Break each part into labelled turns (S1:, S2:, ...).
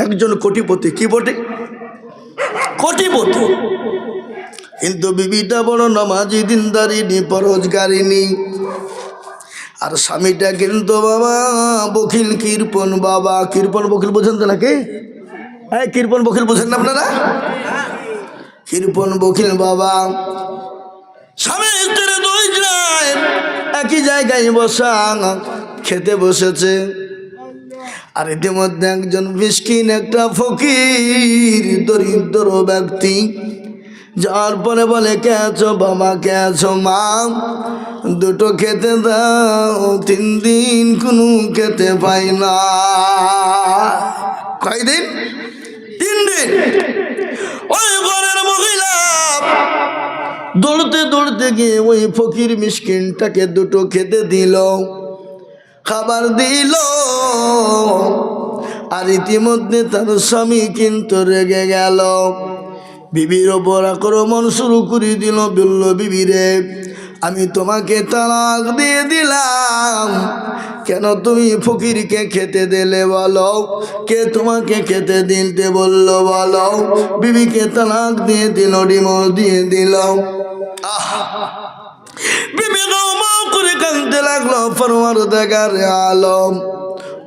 S1: একজন কোটিপতি। কি বটে? কোটিপতি। কিন্তু বিবিটা বড় নামাজি, দিনদারিনী, পরোজগারিনী। আর স্বামীটা কিন্তু বাবা বকিল, কৃপণ। বাবা কৃপণ বকিল বোঝেন তো নাকি? হ্যাঁ, কৃপণ বকিল বোঝেন না আপনারা? কৃপণ বকিল বাবা। স্বামী স্ত্রী দুইজনায় একই জায়গায় বসা খেতে বসেছে। আর ইতিমধ্যে একজন মিসকিন, একটা ফকির, দরিদ্র ব্যক্তি যার পরে বলে, কে আছো বাবা, কে আছো মা, দুটো খেতে দাও। 3 দিন কোনো খেতে পাই না। কয়দিন? 3 দিন। ওই ঘরের মহিলা দৌড়তে দৌড়তে গিয়ে ওই ফকির মিসকিনটাকে দুটো খেতে দিল, খাবার দিল। আর ইতিমধ্যে তার স্বামী কিন্তু রেগে গেল, বিবির ওপর আক্রমণ শুরু করে দিল। বলল, বিবি রে, আমি তোমাকে তালাক দিয়ে দিলাম, কেন তুমি ফকিরকে খেতে দিলে বলো? কে তোমাকে খেতে দিতে বললো বলো? বিবিকে তালাক দিয়ে দিল, ডিভোর্স দিয়ে দিল। বিবি গাও করে কাঁদতে লাগলো, পরওয়ারদিগার আলম,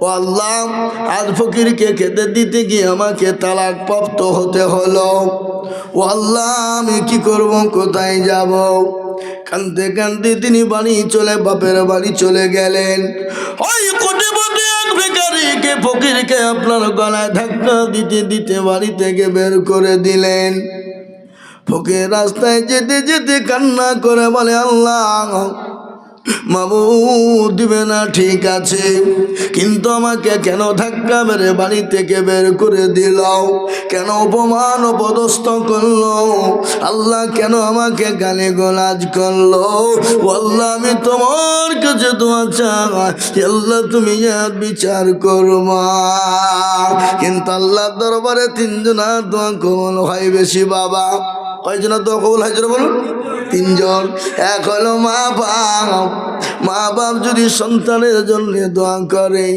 S1: ও আল্লাহ, আজ ফকিরকে খেতে দিতে গিয়ে আমাকে তালাক প্রাপ্ত হতে হলো। ও আল্লাহ, আমি কি করব, কোথায় যাব? কাঁদতে কাঁদতে তিনি বাপের বাড়ি চলে গেলেন। ওই কোটিপতি এক ভিখারিকে, ফকিরকে আপনার গলায় ধাক্কা দিতে দিতে বাড়ি থেকে বের করে দিলেন। ফকির রাস্তায় যেতে যেতে কান্না করে বলে, আল্লাহ, মাবুদ দিবে না ঠিক আছে, কিন্তু আমাকে কেন ধাক্কা মেরে বাড়ি থেকে বের করে দিল? কেন অপমান অপদস্থ করলো? আল্লাহ, কেন আমাকে গালিগালাজ করলো? আল্লাহ, আমি তোমার কাছে দোয়া চাই, আল্লাহ তুমি এর বিচার করবা। কিন্তু আল্লাহর দরবারে 3 জনের দোয়া কবুল হয় বেশি বাবা। কয়জনের দোয়া কবুল হয় বলুন? 3 জন। এক হলো মা বাপ। মা বাপ যদি সন্তানের জন্য দোয়া করে,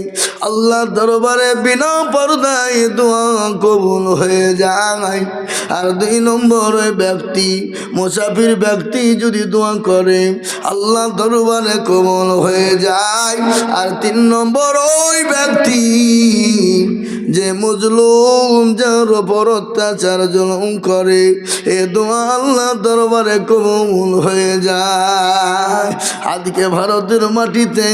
S1: আল্লাহর দরবারে বিনা পর্দায় দোয়া কবুল হয়ে যায়। আর 2 নম্বর ওই ব্যক্তি, মুসাফির ব্যক্তি যদি দোয়া করে, আল্লাহর দরবারে কবুল হয়ে যায়। আর 3 নম্বর ওই ব্যক্তি যে মজলুম, যার উপর অত্যাচার জুলুম করে, এ দোয়া আল্লাহর দরবারে কবুল হয়ে যায়। আজকে ভারতের মাটিতে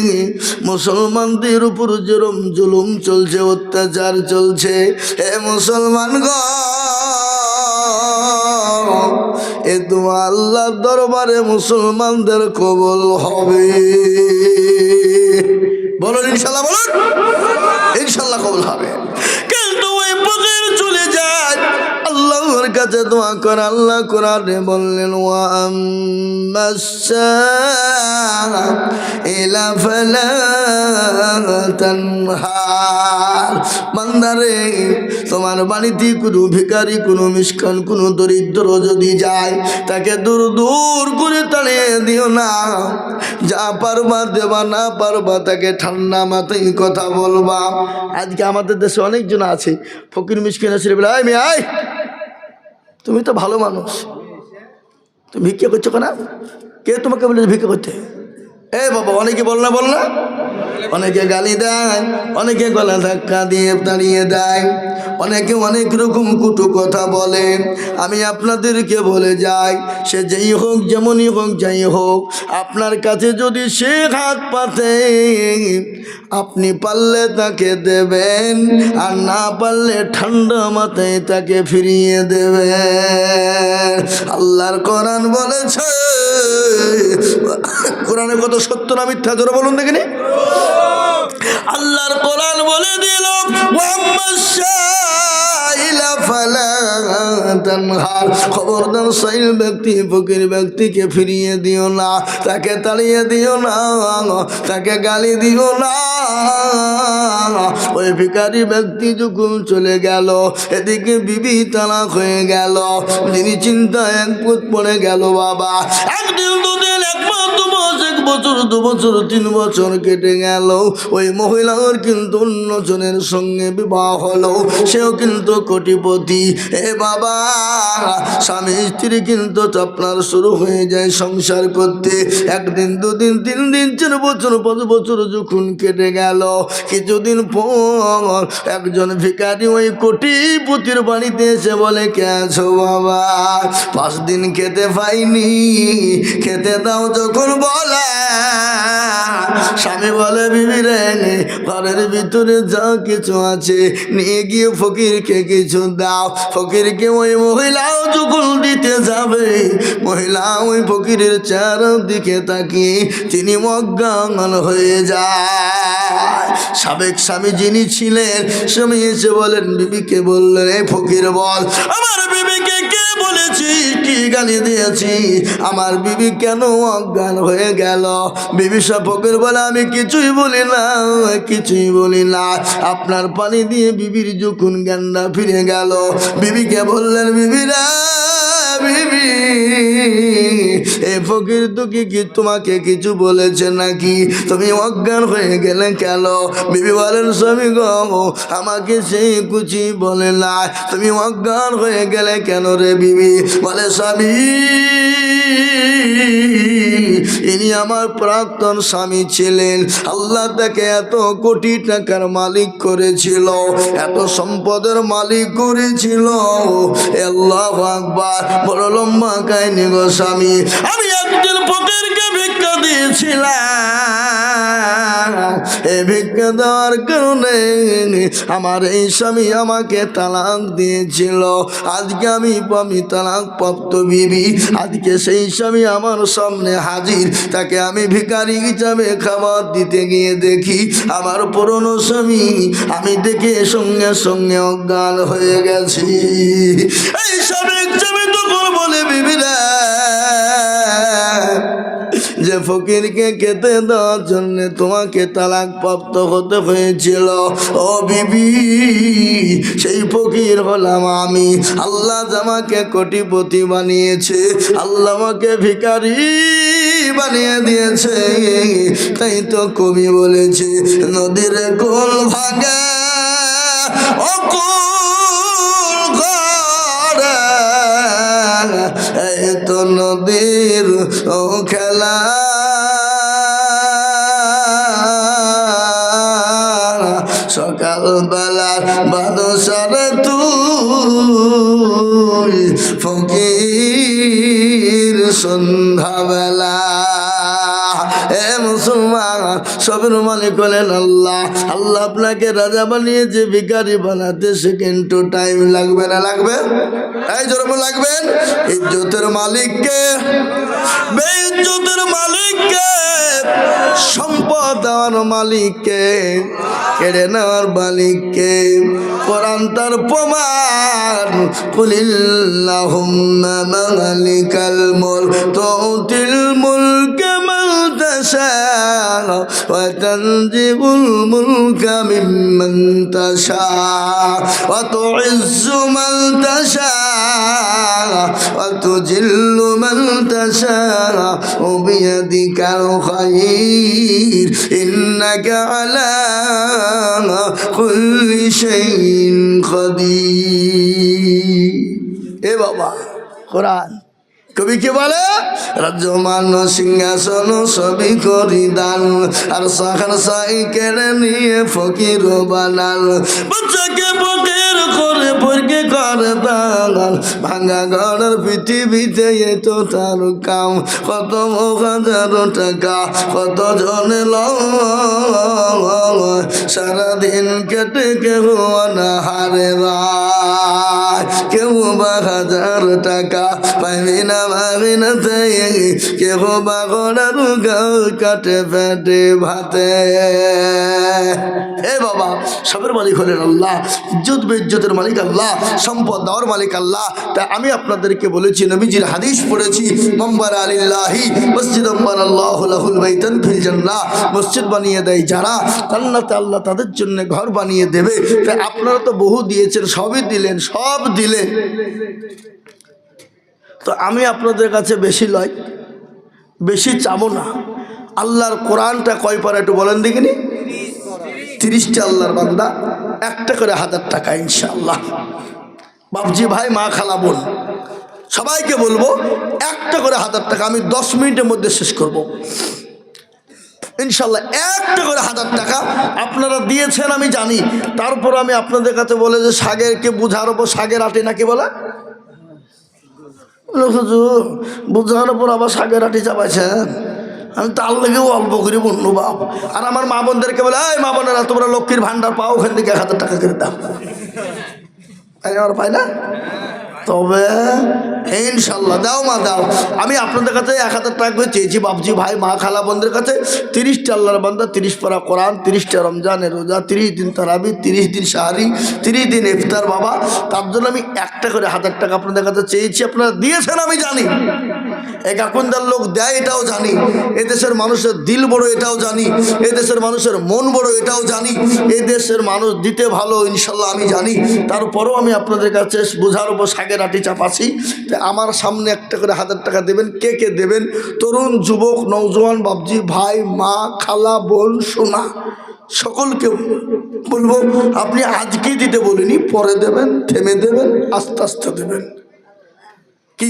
S1: মুসলমানদের উপর যেরম জুলুম চলছে, অত্যাচার চলছে, এ মুসলমান গো, এ দোয়া আল্লাহর দরবারে মুসলমানদের কবুল হবে। বলুন ইনশাল্লাহ, বলুন ইনশাল্লাহ কবুল হবে। কিন্তু ওই ফকির চলে যায় আল্লাহর কাছে দোয়া করে। আল্লাহ কোরআনে বললেন, ওয়া আম্মাস-সাইলা ফালা তানহার। বান্দারে, তোমার বাড়িতে কোনো ভিখারি, কোনো মিসকিন, কোনো দরিদ্র যদি যায়, তাকে দূর দূর করে তাড়িয়ে দিও না। যা পারবা দেবা, না পারবা তাকে ঠান্ডা মাথায় কথা বলবা। আজকে আমাদের দেশে অনেকজন আছে, ফকির মিসকিন আছে, বলে, আয় মেয়ে আয়, তুমি তো ভালো মানুষ, তুমি ভিক্ষা করছো কেন? কে তোমাকে বলে ভিক্ষা করতে? এ বাবা, অনেকে বল না, অনেকে গালি দেয়, অনেকে গলা ধাক্কা দিয়ে তাড়িয়ে দেয়, অনেকে অনেক রকম কুটু কথা বলে। আমি আপনাদেরকে বলে যাই, সে যেই হোক, যেমনই হোক, যাই হোক, আপনার কাছে যদি সে হাত পাতে, আপনি পারলে তাকে দেবেন, আর না পারলে ঠান্ডা মাথায় তাকে ফিরিয়ে দেবেন। আল্লাহর কোরআন বলেছে, কোরআনে কত সত্য না মিথ্যা, জোরে বলুন দেখিনি। আল্লাহর কোরআন বলে দিল, খবরদার সাইল ব্যক্তি, ফকির ব্যক্তিকে ফিরিয়ে দিও না, তাকে তাড়িয়ে দিও না, তাকে গালি দিও না। ওই ভিখারি ব্যক্তি যখন চলে গেল, এদিকে বিবি তালাক হয়ে গেল। যিনি চিন্তায় এক পুত পড়ে গেল বাবা। 1 দিন 2 দিন গেল, 1 মাস 2 মাস, 1 বছর 2 বছর 3 বছর কেটে গেল। ওই মহিলার কিন্তু অন্যজনের সঙ্গে বিবাহ হলো, সেও কিন্তু কোটিপতি। এ বাবা, স্বামী স্ত্রী কিন্তু আপনার শুরু হয়ে যায় সংসার করতে। 1 দিন 2 দিন 3 দিন 4 বছর 5 বছর যখন কেটে গেল, কিছুদিন পর একজন ভিখারি ওই কোটিপতির বাড়িতে এসে বলে, কে আছো বাবা? 5 দিন খেতে পাইনি, খেতে দাও। যখন বলে, স্বামী বলে, বিবি রে, ঘরের ভিতরে যা কিছু আছে নিয়ে গিয়ে ফকিরকে কিছু দাও। ফকিরকে ওই মহিলাও যখন দিতে যাবে, মহিলা ওই ফকিরের চারদিকে তাকিয়ে তিনি অজ্ঞান হয়ে যায়। সাবেক স্বামী যিনি ছিলেন, স্বামী এসে বলেন, বিবিকে বললেন, এই ফকির বল, আমার বিবিকে কে বলেছি, কি গালি দিয়েছি, আমার বিবি কেন অজ্ঞান হয়ে গেল? বিবি সব ফকির বলে, আমি কিছুই বলি না, কিছুই বলি না। আপনার পানি দিয়ে বিবির যখন জ্ঞানটা ফিরে গেল, বিবিকে বললেন, বিবিরা, বিবি, এ ফকির তো কি তোমাকে কিছু বলেছে নাকি? তুমি অজ্ঞান হয়ে গেলে কেন? বিবি বলেন, স্বামী গো, আমাকে সেই কুচি বলে না, তুমি অজ্ঞান হয়ে গেলে কেন রে বিবি? বলে, স্বামী, ইনি আমার প্রাক্তন স্বামী ছিলেন। আল্লাহ তাকে এত কোটি টাকার মালিক করেছিল, এত সম্পদের মালিক করেছিল। আল্লাহু আকবার, বড় লম্বা কাহিনী গো স্বামী। আমি একজন ফকিরকে ভিক্ষা দিয়েছিলাম, এই ভিক্ষা দেওয়ার কারণে আমার এই স্বামী আমাকে তালাক দিয়েছিল। আজকে আমি তালাক প্রাপ্ত বিবি, আজকে সেই স্বামী আমার সামনে হাজির, তাকে আমি ভিখারি হিসাবে খাবার দিতে গিয়ে দেখি আমার পুরনো স্বামী, আমি দেখে সঙ্গে সঙ্গে অজ্ঞান হয়ে গেছি। এই স্বামী তখন বলে, বিবিরা, যে ফকিরকে খেতে দেওয়ার জন্য তোমাকে তালাক প্রাপ্ত হতে হয়েছিল, ও বিবি, সেই ফকির হলাম আমি। আল্লাহ আমাকে কোটিপতি বানিয়েছে, আল্লাহ আমাকে ভিখারি বানিয়ে দিয়েছে। তাই তো কবি বলেছে, নদীর কোল ভাঙে অকুল ঘরে, এই তো নদীর ও খেলা, সকালবেলা বাদশারে তুই, ফকির সন্ধ্যাবেলা। এ মুসলমান, সবের মালিক হলেন আল্লাহ। আল্লাহ আপনাকে রাজা বানিয়েছে, ভিখারি বানাতে সেকেন্ড টাইম লাগবে না? লাগবে? এই জন্ম লাগবেন। ইজ্জতের মালিককে, বেইজ্জতের মালিককে, সম্পদ দেওয়ার মালিককে, কেড়ে নেওয়ার মালিককে। কোরআন তার প্রমাণ, কুলিল্লাহুম্মা মালিকাল মুলক তুতিল মুলকা মান তাশা ওয়া তানজিউল মুলকা মিম্মান তাশা ওয়া তুইজ্জু মান তাশা ওয়া তুজিল্লু মান তাশা ওয়া বিয়াদিকাল খায়র ইন্নাকা আলা কুল্লি শাইইন কাদির। এ বাবা, কোরআন কবি কি বলে? রাজ্যমান সিংহাসন সবই করি দান, আর সাখার সাই কেড়ে নিয়ে ফকির বানাল। বাচ্চাকে ফকির করে পরকে করে দান, ভাঙা ঘরের পৃথিবীতে এত তার কাম। কত হাজার টাকা কত জনে সারাদিন কেটে কেউ অনাহারে রাত, কেউ 1000 টাকা পাইবি না ভাবি না, কেউ বা ঘরের গাল কাটে পেটে ভাতে। এ বাবা, সবের মালিক হলেন আল্লাহ, ইজ্জত বেইজ্জতের মালিক আল্লাহ, সম্পদ দেওয়ার মালিক আল্লাহ। তা আমি আপনাদেরকে বলেছি, নবীজির হাদিস পড়েছি, মাম্বার আলিল্লাহি মসজিদাম বানাল্লাহু লাহুল বাইতান ফিল জান্নাহ, মসজিদ বানিয়ে দেয় যারা, জান্নাতে আল্লাহ তাদের জন্য ঘর বানিয়ে দেবে। তা আপনারা তো বহু দিয়েছেন, সবই দিলেন, সব দিলেন, তো আমি আপনাদের কাছে বেশি লয়, বেশি চাবো না। আল্লাহর কোরআনটা কয় পারা একটু বলেন দেখিনি? 30টা আল্লাহর বান্দা, একটা করে 1000 টাকা ইনশাআল্লাহ। বাপজি ভাই, মা, খালা, বোন সবাইকে বলবো একটা করে 1000 টাকা আমি 10 মিনিটের মধ্যে শেষ করব ইনশাল্লাহ। একটা করে 1000 টাকা আপনারা দিয়েছেন আমি জানি, তারপর আমি আপনাদের কাছে বলে যে শাগেরকে বুঝার ওপর শাগের আটি নাকি বলে, বুঝার ওপর আবার শাগের আটি চাপাইছেন। আমি তার লেগেও অল্প করে বললো বাপ। আর আমার মা বোনদেরকে বলে, এই মা বোনেরা তোমরা লক্ষ্মীর ভান্ডার পাও, ওখান থেকে 1000 টাকা করে দাও। আমার পাই না? তবে ইনশাল্লাহ দাও মা দাও। আমি আপনাদের কাছে 1000 টাকা করে চেয়েছি বাপজি ভাই, মা, খালা, বোনদের কাছে। 30টা আল্লাহর বান্দা, 30 পারা কোরআন, 30টা রমজানের রোজা, 30 দিন তারাবি, 30 দিন শাহরি, 30 দিন ইফতার বাবা, তার জন্য আমি একটা করে 1000 টাকা আপনাদের কাছে চেয়েছি। আপনারা দিয়েছেন আমি জানি, এক এখনকার লোক দেয় এটাও জানি, এদেশের মানুষের দিল বড় এটাও জানি, এদেশের মানুষের মন বড় এটাও জানি, এদেশের মানুষ দিতে ভালো ইনশাল্লাহ আমি জানি। তারপরেও আমি আপনাদের কাছে বোঝার উপর শাগের আটি চাপাছি। আমার সামনে একটা করে 1000 টাকা দেবেন। কে কে দেবেন? তরুণ, যুবক, নওজোয়ান, বাপজি ভাই, মা, খালা, বোন, সোনা, সকলকে বলবো আপনি আজকেই দিতে বলিনি, পরে দেবেন, থেমে দেবেন, আস্তে আস্তে দেবেন। কি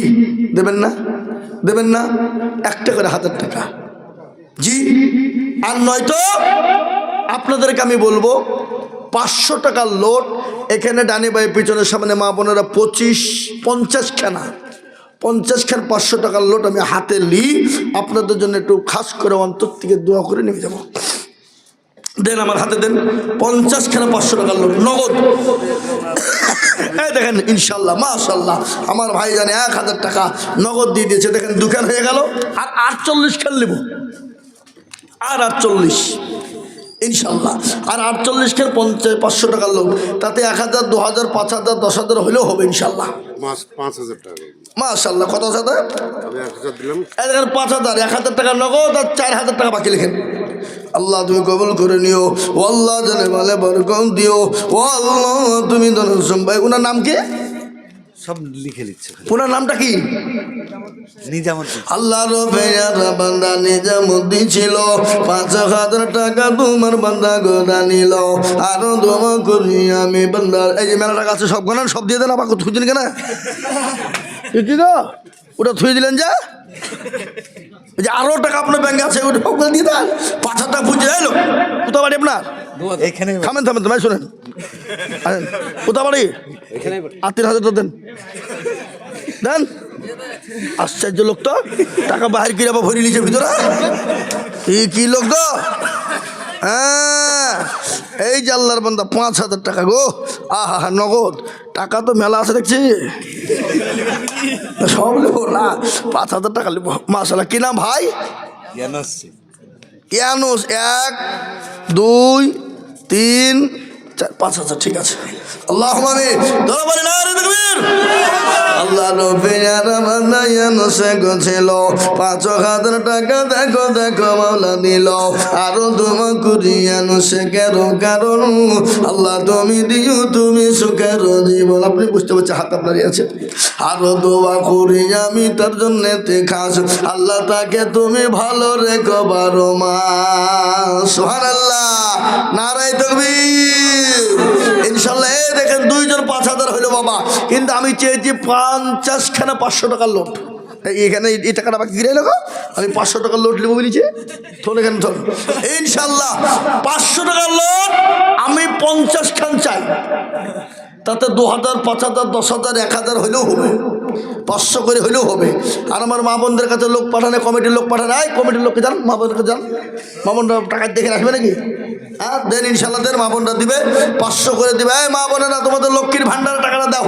S1: দেবেন না? দেবেন না? একটা করে 1000 টাকা জি। আর নয়তো আপনাদেরকে আমি বলবো 500 টাকার লোট এখানে ডানে বাই পিছনের সামনে মা বোনেরা 50 খানা 500 টাকার লোট আমি হাতে নিই আপনাদের জন্য। একটু খাস করে অন্তর থেকে দোয়া করে নিয়ে যাবো। দেন, আমার হাতে দেন 50 খানা 500 টাকার লোট নগদ। এই দেখেন ইনশাল্লাহ মাশাল্লাহ আমার ভাই জানে 1000 টাকা নগদ দিয়ে দিয়েছে। দেখেন দোকান হয়ে গেল। আর 48 খান নেব, আর 48 ইনশাল্লাহ। আর 48 খের 500 টাকার লোক, তাতে 1000, 2000, 5000, 10,000 হলেও হবে ইনশাল্লাহ।
S2: 5,000 টাকা
S1: মাশাল্লাহ। কত সাথে?
S2: আমি 1,000 দিলাম।
S1: 5000, 1000 টাকা নগদ আর 4000 টাকা বাকি লিখেন। আল্লাহ তুমি কবুল করে নিও, ও আল্লাহ জানে ভালে বরকত দিও, ও আল্লাহ তুমি ধনসম। ভাই ওনার নাম কি?
S3: সব লিখে নিচ্ছে।
S1: ওনার নামটা কি?
S3: নিজামুদ্দিন।
S1: আল্লাহ রবেরা বান্দা নিজামুদ্দিন ছিল। 5,000 টাকা তোমার বান্দা গোনা নিল। আরো দোয়া করি আমি বান্দার। এই যে মেলা টাকা আছে সব গোনান, সব দিয়ে দেন। আবার থুই দিন কেন? কি গো ওটা থুই দিলেন যে? যে আরো টাকা আপনার ব্যাংকে আছে ওটা ওগুলো দিয়ে দেন। 5,000 টাকা বুঝে এলো। কোথা বাড়ি আপনার?
S3: এখানে
S1: থামেন থামেন থামেন শোনেন। কোথা বাড়ি? আর 3,000 তো দেন দেন। আশ্চর্য লোক তো, টাকা বাহির করে আবার ভরি নিচে ভিতরে। কি লোক তো? হ্যাঁ, এই যে আল্লাহর বান্দা 5,000 টাকা গো। আহা নগদ টাকা তো মেলা আছে দেখছি। সব নেবো না, 5,000 টাকা নেবো। মাশাআল্লাহ। কি নাম ভাই? ইয়ানুস। 1, 2, 3, 4, 5,000 ঠিক আছে। আল্লাহ আল্লাহ ছিল 5,000 টাকা। দেখো দেখো মাওলা দিল। আরো দোয়া করি সে কারণ আল্লাহ তুমি দিও তুমি সুখের জীবন। আপনি বুঝতে পারছেন, হাত আপনারই আছে। আরো দোয়া করি আমি তার জন্য খাস, আল্লাহ তাকে তুমি ভালো রেখো 12 মাস। সুবহানাল্লাহ, নারায়ে তাকবীর। ইনশাল্লাহ। এই দেখেন 2 জন 5,000 হইলো বাবা, কিন্তু আমি চেয়েছি 50 খানা 500 টাকার লোট। এখানে এই টাকাটা বাকি গিয়ে গো। আমি 500 টাকার লোট নেবো বলেছি। থন এখানে থন। ইনশাল্লাহ 500 টাকার লোট আমি 50 খান চাই। তাতে 2,000, 5,000, 10,000, 1,000 হইলেও হবে, 500 করে হইলেও হবে। আর আমার মা বোনদের কাছে লোক পাঠানে, কমিটির লোক পাঠানে। এই কমিটির লোককে যান, মা বোনকে যান। মা বোনরা টাকা দেখে রাখবে নাকি? হ্যাঁ দেন ইনশাল্লাহ দেন। মা বোনরা দিবে 500 করে দিবে। এই মা বোনেরা তোমাদের লক্ষ্মীর ভান্ডারের টাকাটা দাও,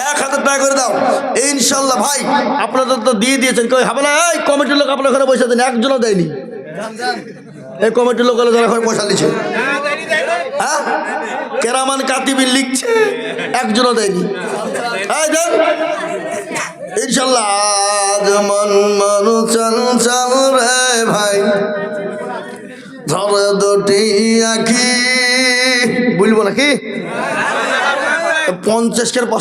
S1: 1,000 টাকা করে দাও ইনশাল্লাহ। ভাই আপনাদের তো দিয়ে দিয়েছেন, কেউ হবে না। এই কমিটির লোক আপনার ঘরে পয়সা দেন, একজনও দেয়নি। এই কমিটির লোক যারা ঘরে পয়সা দিচ্ছে, হ্যাঁ কেরামান কাতিবিন লিখছে, একজনও দেয়নি। এই দেন ইনশাল্লাহ। যেমন মানু চাল চাল রে ভাই, ধরে 2টি আঁখি বলবো নাকি? 50 কে